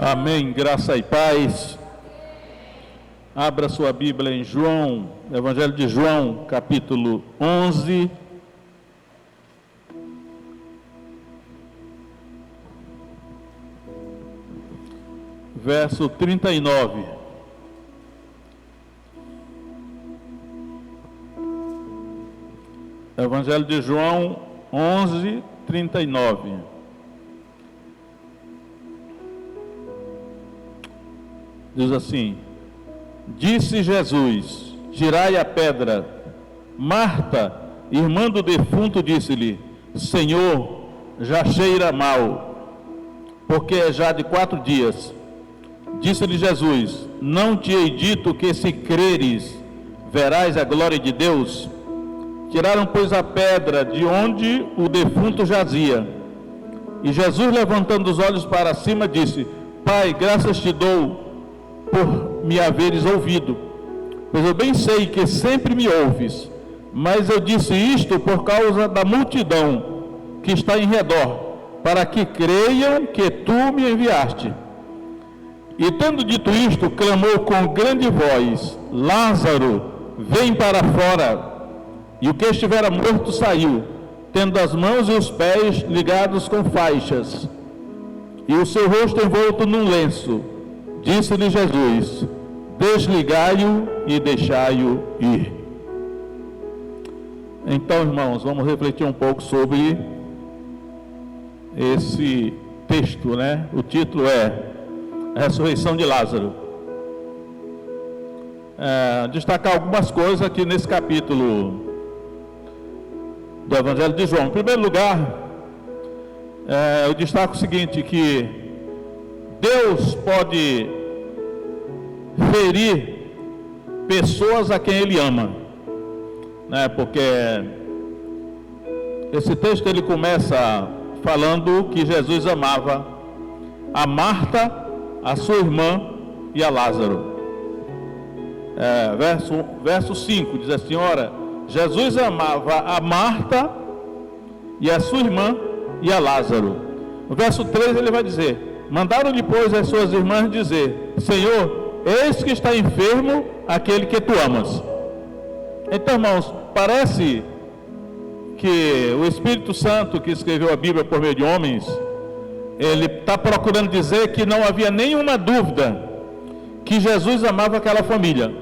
Amém, graça e paz. Abra sua Bíblia em João, Evangelho de João, capítulo 11. Verso 39. Evangelho de João 11, 39. Diz assim: Disse Jesus: tirai a pedra. Marta, irmã do defunto, disse-lhe: Senhor, já cheira mal, porque é já de 4 dias. Disse-lhe Jesus: não te hei dito que, se creres, verás a glória de Deus? Tiraram, pois, a pedra de onde o defunto jazia. E Jesus, levantando os olhos para cima, disse: Pai, graças te dou por me haveres ouvido, pois eu bem sei que sempre me ouves, mas eu disse isto por causa da multidão que está em redor, para que creiam que tu me enviaste. E tendo dito isto, clamou com grande voz: Lázaro, vem para fora. E o que estivera morto saiu, tendo as mãos e os pés ligados com faixas, e o seu rosto envolto num lenço. Disse-lhe Jesus: desligai-o e deixai-o ir. Então, irmãos, vamos refletir um pouco sobre esse texto, né? O título é A Ressurreição de Lázaro. Destacar algumas coisas aqui nesse capítulo do Evangelho de João. Em primeiro lugar, eu destaco o seguinte, que Deus pode ferir pessoas a quem Ele ama, né? Porque esse texto ele começa falando que Jesus amava a Marta, a sua irmã e a Lázaro. Verso 5 diz assim: ora, Jesus amava a Marta e a sua irmã e a Lázaro. No verso 3 ele vai dizer: mandaram-lhe, pois, as suas irmãs dizer: Senhor, eis que está enfermo aquele que tu amas. Então, irmãos, parece que o Espírito Santo, que escreveu a Bíblia por meio de homens, ele está procurando dizer que não havia nenhuma dúvida que Jesus amava aquela família.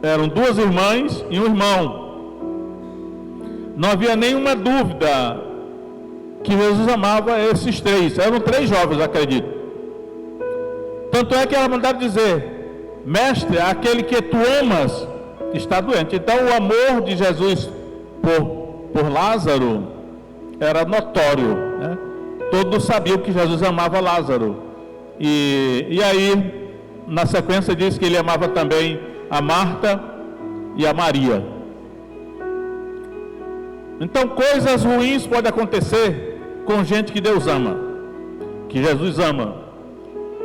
Eram 2 irmãs e um irmão. Não havia nenhuma dúvida que Jesus amava esses 3. Eram 3 jovens, acredito. Tanto é que ela mandaram dizer: mestre, aquele que tu amas está doente. Então o amor de Jesus por Lázaro era notório, né? Todos sabiam que Jesus amava Lázaro. E aí, na sequência, diz que ele amava também a Marta e a Maria. Então coisas ruins podem acontecer com gente que Deus ama, que Jesus ama.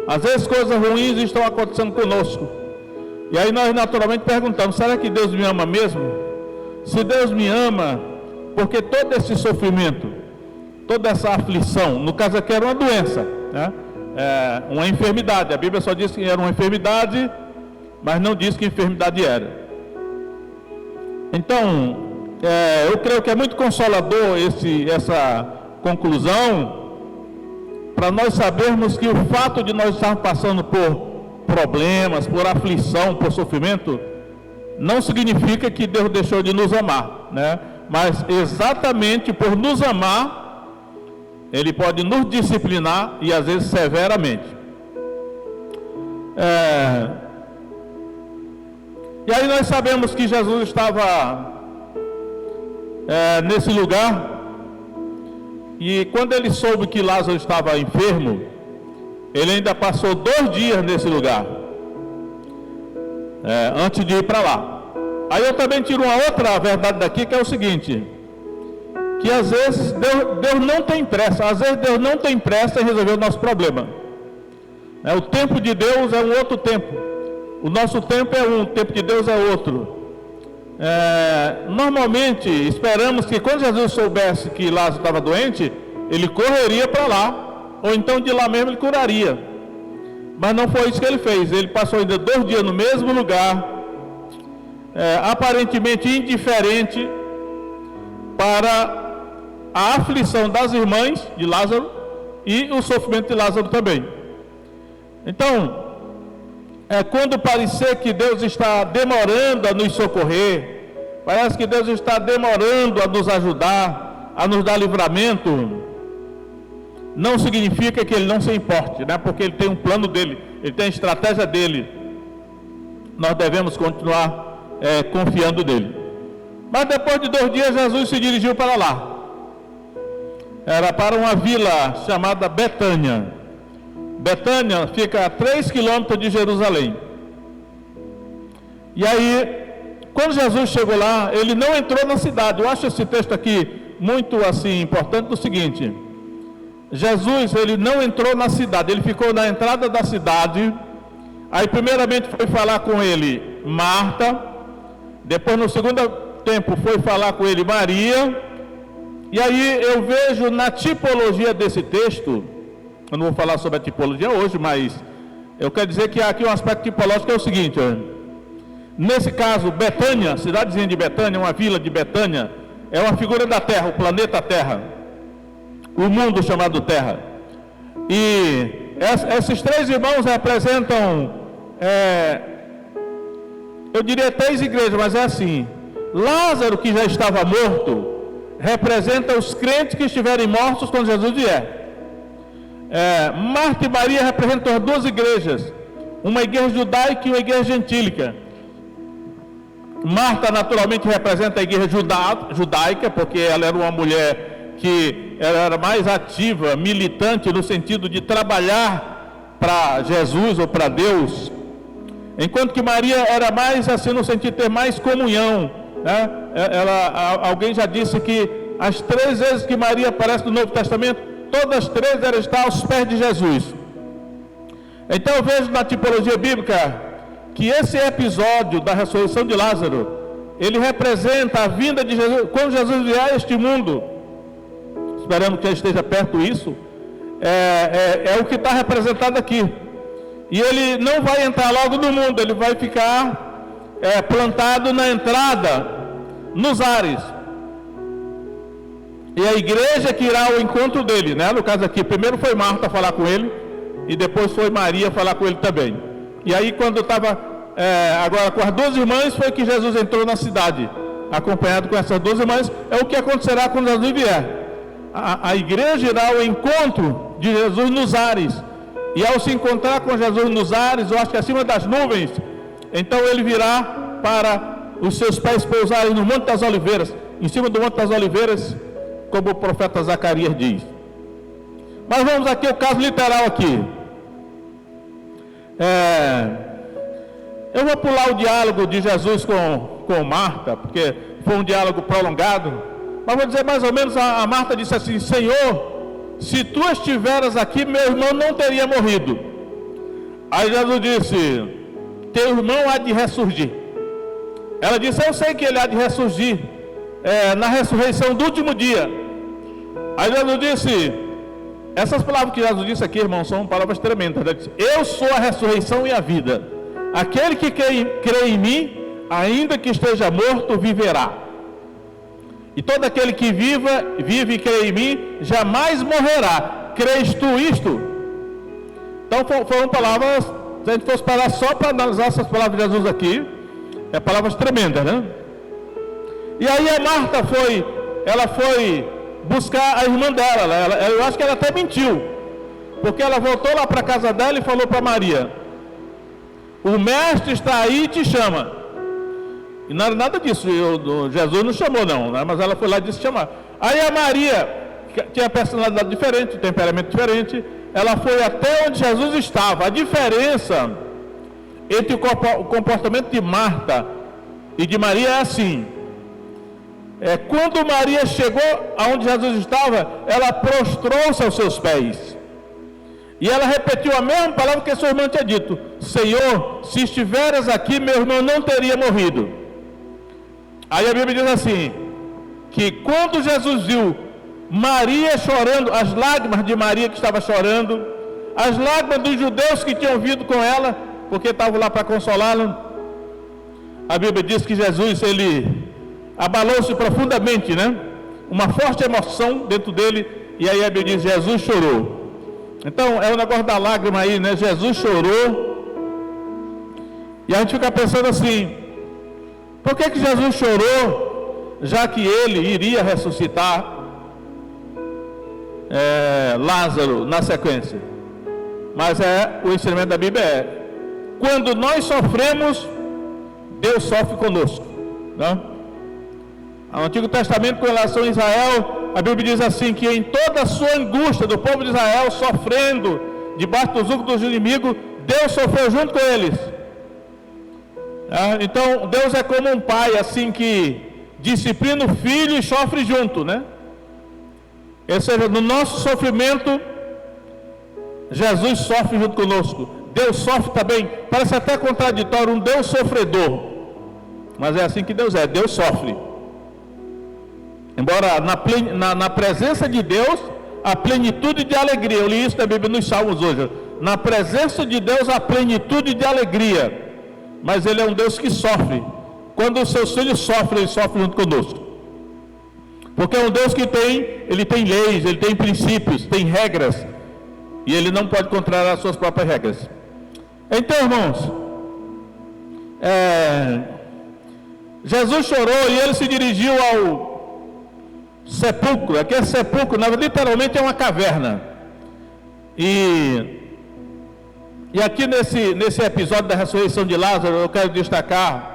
Às vezes coisas ruins estão acontecendo conosco, e aí nós naturalmente perguntamos: será que Deus me ama mesmo? Se Deus me ama, porque todo esse sofrimento, toda essa aflição, no caso aqui era uma doença, né? Uma enfermidade. A Bíblia só diz que era uma enfermidade, mas não diz que enfermidade era. Então, eu creio que é muito consolador essa conclusão, para nós sabermos que o fato de nós estarmos passando por problemas, por aflição, por sofrimento, não significa que Deus deixou de nos amar, né? Mas exatamente por nos amar, Ele pode nos disciplinar, e às vezes severamente. E aí nós sabemos que Jesus estava nesse lugar. E quando ele soube que Lázaro estava enfermo, ele ainda passou 2 dias nesse lugar, antes de ir para lá. Aí eu também tiro uma outra verdade daqui, que é o seguinte: que às vezes Deus não tem pressa. Às vezes Deus não tem pressa em resolver o nosso problema. O tempo de Deus é um outro tempo. O nosso tempo é um, o tempo de Deus é outro. Normalmente esperamos que quando Jesus soubesse que Lázaro estava doente, ele correria para lá, ou então de lá mesmo ele curaria. Mas não foi isso que ele fez. Ele passou ainda 2 dias no mesmo lugar, aparentemente indiferente para a aflição das irmãs de Lázaro e o sofrimento de Lázaro também. Então, quando parecer que Deus está demorando a nos socorrer, parece que Deus está demorando a nos ajudar, a nos dar livramento, não significa que Ele não se importe, né? Porque Ele tem um plano dEle, Ele tem a estratégia dEle. Nós devemos continuar confiando nele. Mas depois de 2 dias, Jesus se dirigiu para lá. Era para uma vila chamada Betânia. Betânia fica a 3 quilômetros de Jerusalém. E aí, quando Jesus chegou lá, ele não entrou na cidade. Eu acho esse texto aqui muito assim importante do seguinte: Jesus, ele não entrou na cidade, ele ficou na entrada da cidade. Aí primeiramente foi falar com ele Marta, depois no segundo tempo foi falar com ele Maria. E aí eu vejo na tipologia desse texto, eu não vou falar sobre a tipologia hoje, mas eu quero dizer que aqui um aspecto tipológico é o seguinte: nesse caso, Betânia, cidadezinha de Betânia, uma vila de Betânia, é uma figura da Terra, o planeta Terra, o mundo chamado Terra. E esses 3 irmãos representam, eu diria 3 igrejas, mas é assim: Lázaro, que já estava morto, representa os crentes que estiverem mortos quando Jesus vier. Marta e Maria representam as 2 igrejas, uma igreja judaica e uma igreja gentílica. Marta naturalmente representa a igreja judaica, porque ela era uma mulher que ela era mais ativa, militante, no sentido de trabalhar para Jesus ou para Deus, enquanto que Maria era mais assim no sentido de ter mais comunhão, né? Alguém já disse que as 3 vezes que Maria aparece no Novo Testamento, todas as 3 ela está aos pés de Jesus. Então eu vejo na tipologia bíblica que esse episódio da ressurreição de Lázaro, ele representa a vinda de Jesus, quando Jesus vier a este mundo. Esperamos que esteja perto isso. É o que está representado aqui. E ele não vai entrar logo no mundo, ele vai ficar plantado na entrada, nos ares. E a igreja que irá ao encontro dele, né? No caso aqui, primeiro foi Marta falar com ele, e depois foi Maria falar com ele também. E aí quando estava agora com as 2 irmãs, foi que Jesus entrou na cidade, acompanhado com essas 2 irmãs. É o que acontecerá quando Jesus vier. A igreja irá ao encontro de Jesus nos ares, e ao se encontrar com Jesus nos ares, eu acho que acima das nuvens, então ele virá para os seus pés pousarem no Monte das Oliveiras, em cima do Monte das Oliveiras, como o profeta Zacarias diz. Mas vamos aqui ao caso literal aqui. Eu vou pular o diálogo de Jesus com Marta, porque foi um diálogo prolongado, mas vou dizer mais ou menos, a Marta disse assim: Senhor, se tu estiveras aqui, meu irmão não teria morrido. Aí Jesus disse: teu irmão há de ressurgir. Ela disse: eu sei que ele há de ressurgir na ressurreição do último dia. Aí Jesus disse, essas palavras que Jesus disse aqui, irmão, são palavras tremendas. Ele disse: eu sou a ressurreição e a vida. Aquele que crê em mim, ainda que esteja morto, viverá. E todo aquele que vive e crê em mim, jamais morrerá. Crês tu isto? Então foram palavras, se a gente fosse parar só para analisar essas palavras de Jesus aqui, palavras tremendas, né? E aí a Marta foi buscar a irmã dela. Eu acho que ela até mentiu, porque ela voltou lá para a casa dela e falou para Maria: o mestre está aí e te chama. E não era nada disso, Jesus não chamou não, né? Mas ela foi lá e disse chamar. Aí a Maria, que tinha personalidade diferente, temperamento diferente, ela foi até onde Jesus estava. A diferença entre o comportamento de Marta e de Maria é assim: quando Maria chegou aonde Jesus estava, ela prostrou-se aos seus pés, e ela repetiu a mesma palavra que a sua irmã tinha dito: Senhor, se estiveres aqui, meu irmão não teria morrido. Aí a Bíblia diz assim, que quando Jesus viu Maria chorando, as lágrimas de Maria que estava chorando, as lágrimas dos judeus que tinham vindo com ela, porque estavam lá para consolá-la. A Bíblia diz que Jesus, ele abalou-se profundamente, né? Uma forte emoção dentro dele, e aí a Bíblia diz, Jesus chorou. Então, é o negócio da lágrima aí, né? Jesus chorou, e a gente fica pensando assim, por que Jesus chorou, já que ele iria ressuscitar Lázaro na sequência? Mas o ensinamento da Bíblia quando nós sofremos, Deus sofre conosco, né? No Antigo Testamento, com relação a Israel, a Bíblia diz assim, que em toda a sua angústia do povo de Israel, sofrendo debaixo do jugo dos inimigos, Deus sofreu junto com eles. Então Deus é como um pai assim que disciplina o filho e sofre junto, né? Ou seja, no nosso sofrimento, Jesus sofre junto conosco. Deus sofre também. Parece até contraditório, um Deus sofredor, mas é assim que Deus é. Deus sofre. Embora na presença de Deus, a plenitude de alegria. Eu li isso na Bíblia nos Salmos hoje. Na presença de Deus, a plenitude de alegria. Mas Ele é um Deus que sofre. Quando os seus filhos sofrem, Ele sofre junto conosco. Porque é um Deus que Ele tem leis, Ele tem princípios, tem regras. E Ele não pode contrariar as suas próprias regras. Então, irmãos, Jesus chorou e Ele se dirigiu ao sepulcro. Aquele sepulcro, literalmente é uma caverna. E aqui nesse episódio da ressurreição de Lázaro, eu quero destacar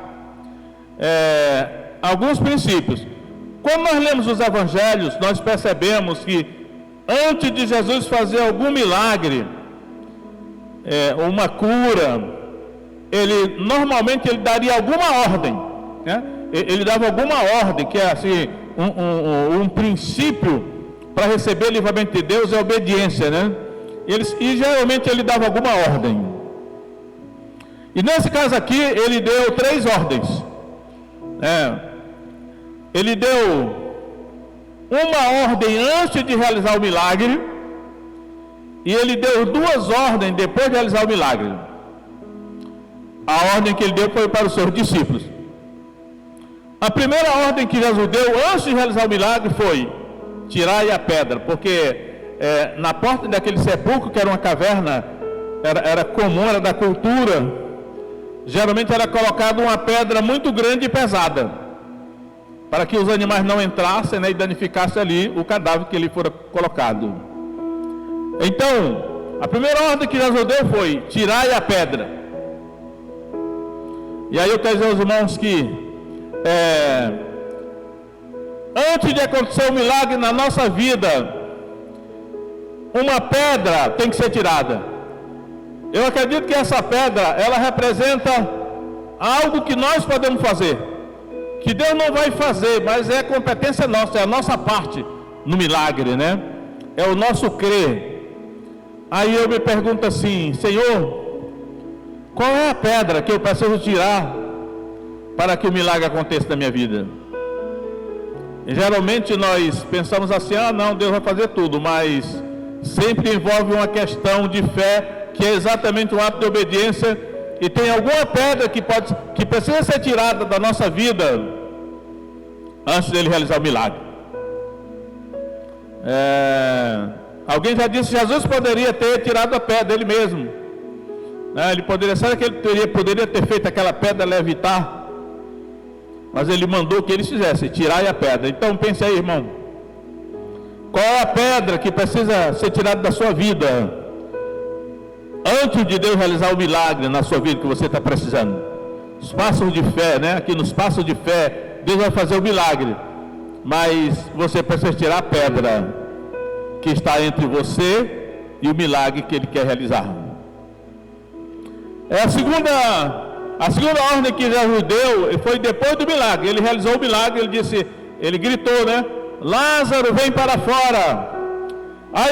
alguns princípios. Quando nós lemos os evangelhos, nós percebemos que antes de Jesus fazer algum milagre, uma cura, normalmente ele daria alguma ordem, né? Ele dava alguma ordem, que é assim, um princípio para receber o livramento de Deus é a obediência, né? E geralmente ele dava alguma ordem. E nesse caso aqui, ele deu 3 ordens. Ele deu uma ordem antes de realizar o milagre, e ele deu 2 ordens depois de realizar o milagre. A ordem que ele deu foi para os seus discípulos. A primeira ordem que Jesus deu antes de realizar o milagre foi: tirai a pedra, porque na porta daquele sepulcro, que era uma caverna, era comum, era da cultura, geralmente era colocada uma pedra muito grande e pesada, para que os animais não entrassem, né, e danificassem ali o cadáver que ele fora colocado. Então, a primeira ordem que Jesus deu foi: tirai a pedra. E aí eu quero dizer aos irmãos que antes de acontecer um milagre na nossa vida, uma pedra tem que ser tirada. Eu acredito que essa pedra, ela representa algo que nós podemos fazer, que Deus não vai fazer, mas é competência nossa, é a nossa parte no milagre, né? É o nosso crer. Aí eu me pergunto assim: Senhor, qual é a pedra que eu preciso tirar para que o milagre aconteça na minha vida? E geralmente nós pensamos assim: não, Deus vai fazer tudo, mas sempre envolve uma questão de fé, que é exatamente um ato de obediência, e tem alguma pedra que precisa ser tirada da nossa vida antes dele realizar o milagre. Alguém já disse que Jesus poderia ter tirado a pedra dele mesmo, né? Será que ele poderia ter feito aquela pedra levitar? Mas ele mandou que eles fizessem: tirai a pedra. Então pense aí, irmão, qual é a pedra que precisa ser tirada da sua vida antes de Deus realizar o milagre na sua vida que você está precisando? Os passos de fé, né? Aqui nos passos de fé, Deus vai fazer o milagre, mas você precisa tirar a pedra que está entre você e o milagre que Ele quer realizar. A segunda ordem que Jesus deu foi depois do milagre. Ele realizou o milagre, ele gritou, né? Lázaro, vem para fora.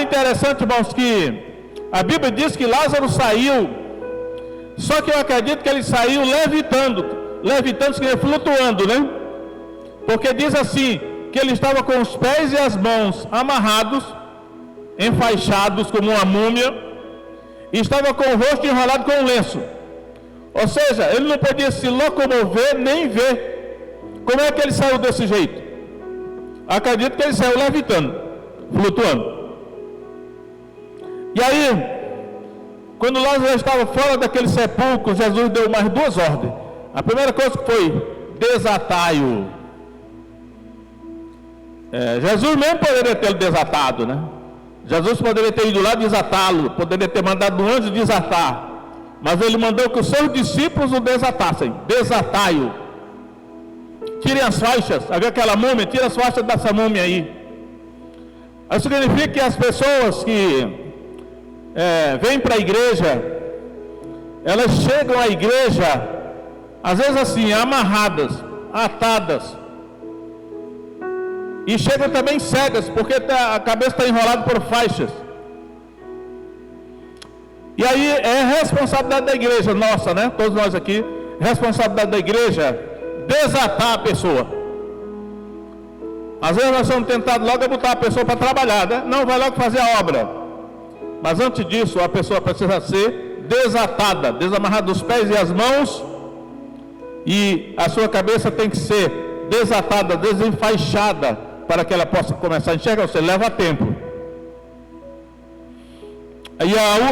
Interessante, irmãos, que a Bíblia diz que Lázaro saiu, só que eu acredito que ele saiu levitando, flutuando, né? Porque diz assim, que ele estava com os pés e as mãos amarrados, enfaixados como uma múmia, e estava com o rosto enrolado com um lenço. Ou seja, ele não podia se locomover nem ver. Como é que ele saiu desse jeito? Acredito que ele saiu levitando, flutuando. E aí, quando Lázaro estava fora daquele sepulcro, Jesus deu mais duas ordens. A primeira coisa foi: desatai-o. Jesus mesmo poderia ter desatado, né? Jesus poderia ter ido lá desatá-lo, poderia ter mandado um anjo desatar, mas ele mandou que os seus discípulos o desatassem. Desatai-o. Tirem as faixas. Havia aquela múmia, tira as faixas dessa múmia aí. Isso significa que as pessoas que vêm para a igreja, elas chegam à igreja, às vezes assim, amarradas, atadas, e chegam também cegas, porque a cabeça está enrolada por faixas. E aí é responsabilidade da igreja, nossa, né? Todos nós aqui, responsabilidade da igreja, desatar a pessoa. Às vezes nós somos tentados logo a botar a pessoa para trabalhar, né? Não, vai logo fazer a obra. Mas antes disso, a pessoa precisa ser desatada, desamarrada dos pés e as mãos, e a sua cabeça tem que ser desatada, desenfaixada, para que ela possa começar a enxergar. Você leva tempo.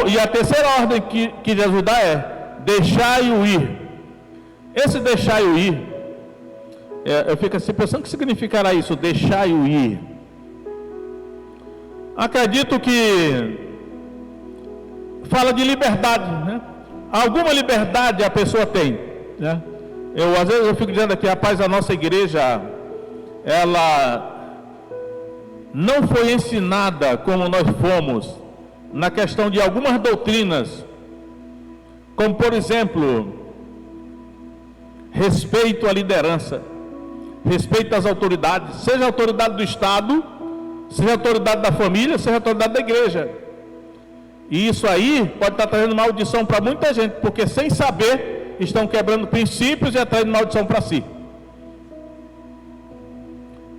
E a terceira ordem que Jesus dá é: deixai-o ir. Esse deixai-o ir, eu fico assim pensando: o que significará isso, deixai-o ir? Acredito que fala de liberdade, né? Alguma liberdade a pessoa tem, né? Às vezes eu fico dizendo aqui: rapaz, a nossa igreja, ela não foi ensinada como nós fomos, na questão de algumas doutrinas, como por exemplo, respeito à liderança, respeito às autoridades, seja a autoridade do Estado, seja a autoridade da família, seja a autoridade da igreja. E isso aí pode estar trazendo maldição para muita gente, porque sem saber estão quebrando princípios e atraindo maldição para si.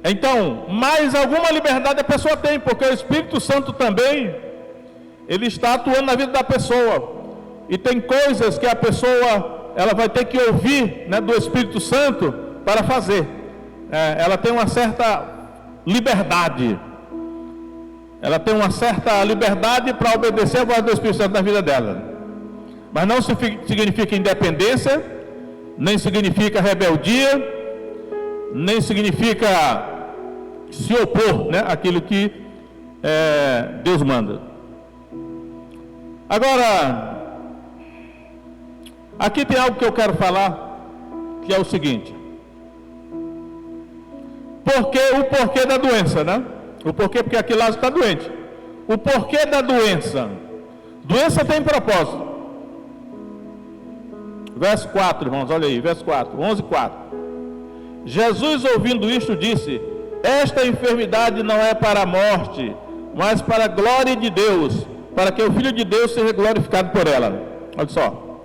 Então, mais alguma liberdade a pessoa tem, porque o Espírito Santo também, ele está atuando na vida da pessoa, e tem coisas que a pessoa, ela vai ter que ouvir, né, do Espírito Santo para fazer. Ela tem uma certa liberdade, para obedecer a voz do Espírito Santo na vida dela, mas não significa independência, nem significa rebeldia, nem significa se opor, né, àquilo que Deus manda. Agora, aqui tem algo que eu quero falar, que é o seguinte: o porquê da doença, né? O porquê, porque aqui Lázaro está doente. O porquê da doença? Doença tem propósito. Verso 4, irmãos, olha aí, verso 4, 11:4. Jesus, ouvindo isto, disse: esta enfermidade não é para a morte, mas para a glória de Deus, para que o Filho de Deus seja glorificado por ela. Olha só,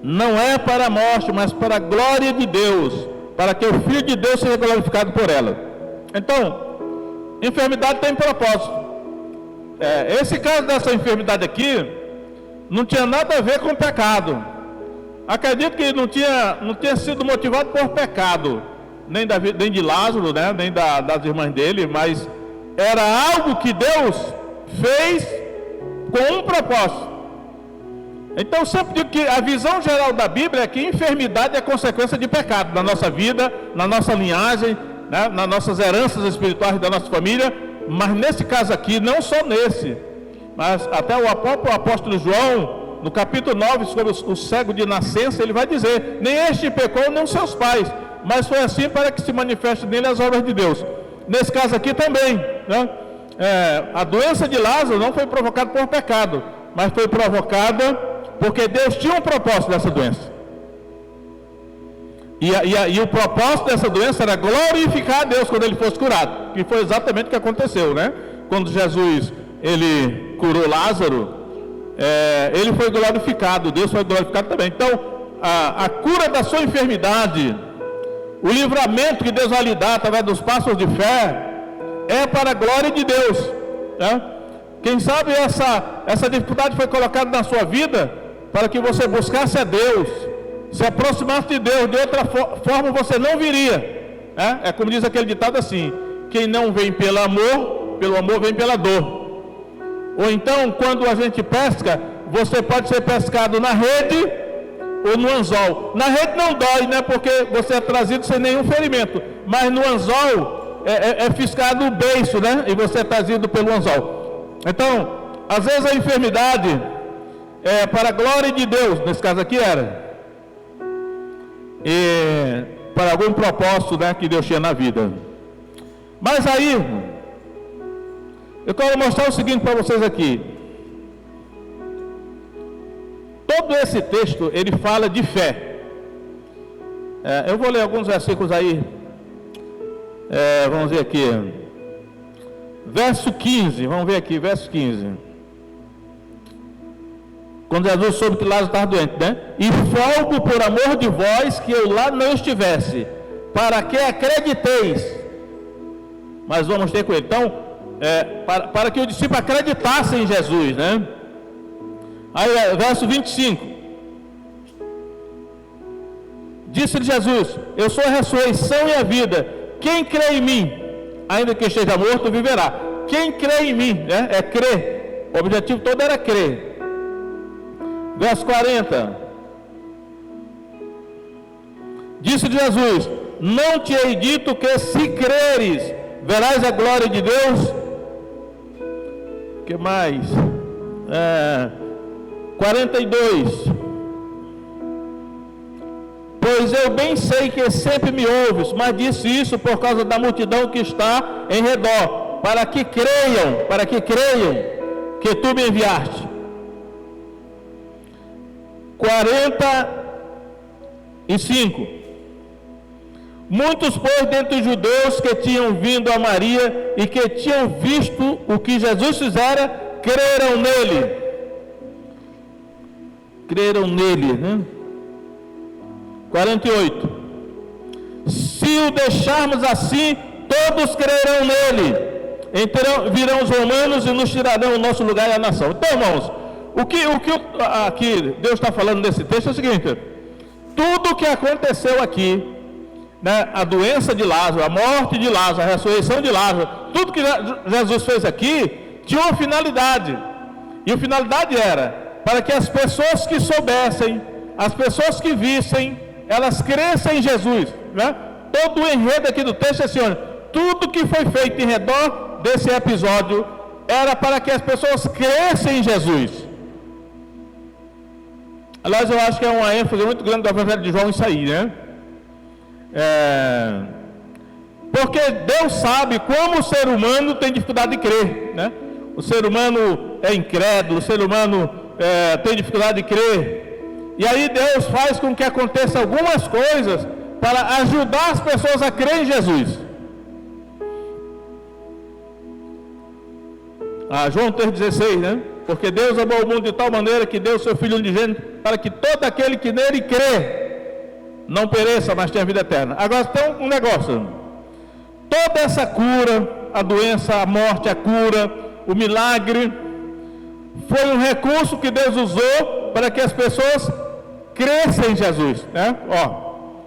não é para a morte, mas para a glória de Deus, para que o Filho de Deus seja glorificado por ela. Então, enfermidade tem propósito. Esse caso dessa enfermidade aqui não tinha nada a ver com pecado. Acredito que não tinha sido motivado por pecado, nem de Lázaro, né? Nem das irmãs dele, mas era algo que Deus fez com um propósito. Então eu sempre digo que a visão geral da Bíblia é que enfermidade é consequência de pecado na nossa vida, na nossa linhagem, né? Nas nossas heranças espirituais da nossa família. Mas nesse caso aqui, não só nesse, mas até o próprio apóstolo João, no capítulo 9, sobre o cego de nascença, ele vai dizer: nem este pecou, nem seus pais, mas foi assim para que se manifeste nele as obras de Deus. Nesse caso aqui também, né? A doença de Lázaro não foi provocada por pecado, mas foi provocada porque Deus tinha um propósito dessa doença. E o propósito dessa doença era glorificar a Deus quando ele fosse curado, que foi exatamente o que aconteceu, né? Quando Jesus, ele curou Lázaro, ele foi glorificado, Deus foi glorificado também. Então, a cura da sua enfermidade, o livramento que Deus vai lhe dar através dos passos de fé é para a glória de Deus, né? Quem sabe essa dificuldade foi colocada na sua vida para que você buscasse a Deus, se aproximasse de Deus. De outra forma você não viria, né? É como diz aquele ditado assim: quem não vem pelo amor vem pela dor. Ou então, quando a gente pesca, você pode ser pescado na rede ou no anzol. Na rede não dói, né? Porque você é trazido sem nenhum ferimento. Mas no anzol é fiscado o beiço, né? E você é trazido pelo anzol. Então, às vezes a enfermidade é para a glória de Deus. Nesse caso aqui era. E para algum propósito, né, que Deus tinha na vida. Mas aí, eu quero mostrar o seguinte para vocês aqui. Todo esse texto, ele fala de fé. Eu vou ler alguns versículos aí. Vamos ver aqui. Verso 15, vamos ver aqui, verso 15. Quando Jesus soube que Lázaro estava doente, né? E folgo por amor de vós que eu lá não estivesse, para que acrediteis. Mas vamos ter com ele. Então, para que o discípulo acreditasse em Jesus, né? Aí, verso 25. Disse-lhe Jesus: eu sou a ressurreição e a vida. Quem crê em mim, ainda que esteja morto, viverá. Quem crê em mim, né? É crer. O objetivo todo era crer. Verso 40. Disse-lhe Jesus: não te hei dito que se creres, verás a glória de Deus? Que mais? 42. Pois eu bem sei que sempre me ouves, mas disse isso por causa da multidão que está em redor, para que creiam que tu me enviaste. 45. Muitos, pois, dentre os judeus que tinham vindo a Maria e que tinham visto o que Jesus fizera, creram nele, né? 48. Se o deixarmos assim, todos crerão nele. Então virão os romanos e nos tirarão o nosso lugar e a nação. Então, irmãos, o que aqui Deus está falando nesse texto é o seguinte: tudo o que aconteceu aqui, né, a doença de Lázaro, a morte de Lázaro, a ressurreição de Lázaro, tudo que Jesus fez aqui tinha uma finalidade. E a finalidade era para que as pessoas que soubessem, as pessoas que vissem, elas crescem em Jesus, né? Todo o enredo aqui do texto é assim: olha, tudo que foi feito em redor desse episódio era para que as pessoas crescem em Jesus. Aliás, eu acho que é uma ênfase muito grande do Evangelho de João isso aí, né? Porque Deus sabe como o ser humano tem dificuldade de crer, né? O ser humano é incrédulo, o ser humano tem dificuldade de crer. E aí Deus faz com que aconteça algumas coisas para ajudar as pessoas a crer em Jesus. João 3,16, né? Porque Deus amou o mundo de tal maneira que deu o seu Filho unigênito, para que todo aquele que nele crê não pereça, mas tenha vida eterna. Agora tem um negócio: toda essa cura, a doença, a morte, a cura, o milagre, foi um recurso que Deus usou para que as pessoas crescem em Jesus, né?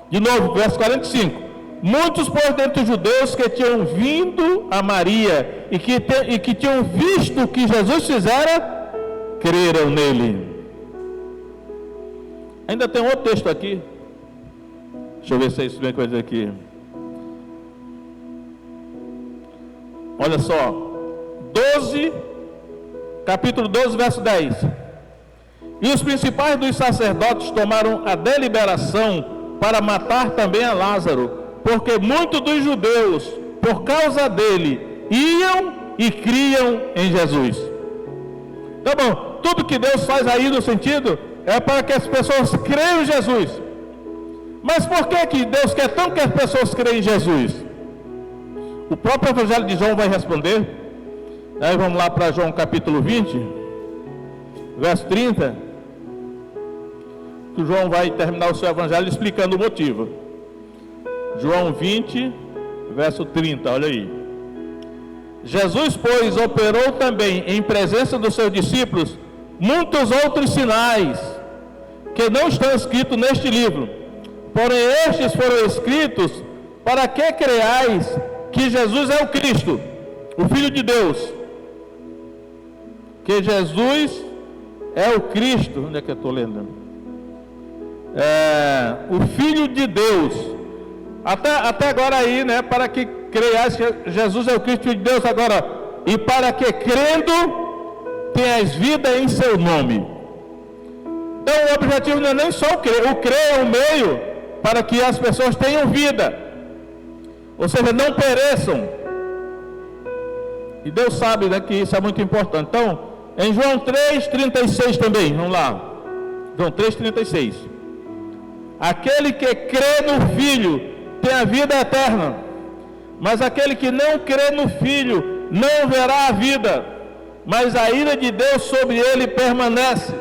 De novo, verso 45. Muitos, pois, dentre os judeus que tinham vindo a Maria e que tinham visto o que Jesus fizera, creram nele. Ainda tem outro texto aqui. Deixa eu ver se é isso bem coisa aqui. Olha só, capítulo 12, verso 10. E os principais dos sacerdotes tomaram a deliberação para matar também a Lázaro, porque muitos dos judeus, por causa dele, iam e criam em Jesus. Tá bom, tudo que Deus faz aí no sentido é para que as pessoas creiam em Jesus. Mas por que Deus quer tanto que as pessoas creiam em Jesus? O próprio Evangelho de João vai responder. Aí vamos lá para João capítulo 20, verso 30. Que João vai terminar o seu Evangelho explicando o motivo. João 20, verso 30, olha aí. Jesus, pois, operou também em presença dos seus discípulos muitos outros sinais que não estão escritos neste livro. Porém, estes foram escritos para que creais que Jesus é o Cristo, o Filho de Deus. Que Jesus é o Cristo. Onde é que eu estou lendo? O Filho de Deus. Até agora aí, né? Para que creiais que Jesus é o Cristo, Filho de Deus. Agora, e para que crendo tenhas vida em seu nome. Então o objetivo não é nem só o crer é o meio para que as pessoas tenham vida, ou seja, não pereçam. E Deus sabe, né, que isso é muito importante. Então, em João 3,36 também, vamos lá. João 3,36. Aquele que crê no Filho tem a vida eterna, mas aquele que não crê no Filho não verá a vida, mas a ira de Deus sobre ele permanece.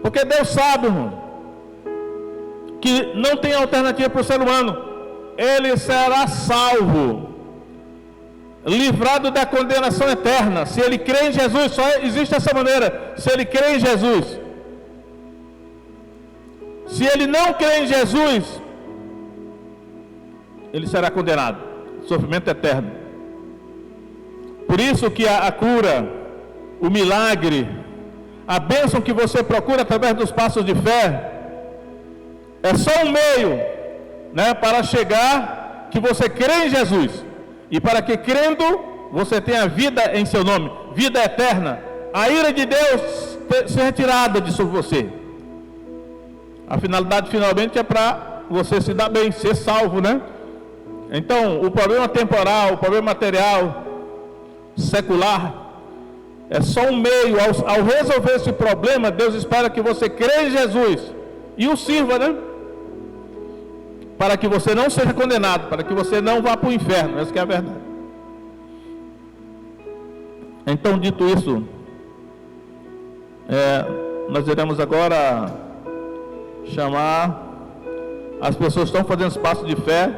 Porque Deus sabe, irmão, que não tem alternativa para o ser humano. Ele será salvo, livrado da condenação eterna, se ele crê em Jesus. Só existe essa maneira, se ele crê em Jesus. Se ele não crê em Jesus, ele será condenado, sofrimento eterno. Por isso que a cura, o milagre, a bênção que você procura através dos passos de fé, é só um meio, né, para chegar que você crê em Jesus, e para que crendo você tenha vida em seu nome, vida eterna, a ira de Deus ser retirada de sobre você. A finalidade finalmente é para você se dar bem, ser salvo, né? Então o problema temporal, o problema material, secular, é só um meio. Ao resolver esse problema, Deus espera que você creia em Jesus e o sirva, né? Para que você não seja condenado, para que você não vá para o inferno. Essa que é a verdade. Então, dito isso, nós iremos agora chamar as pessoas que estão fazendo esse passo de fé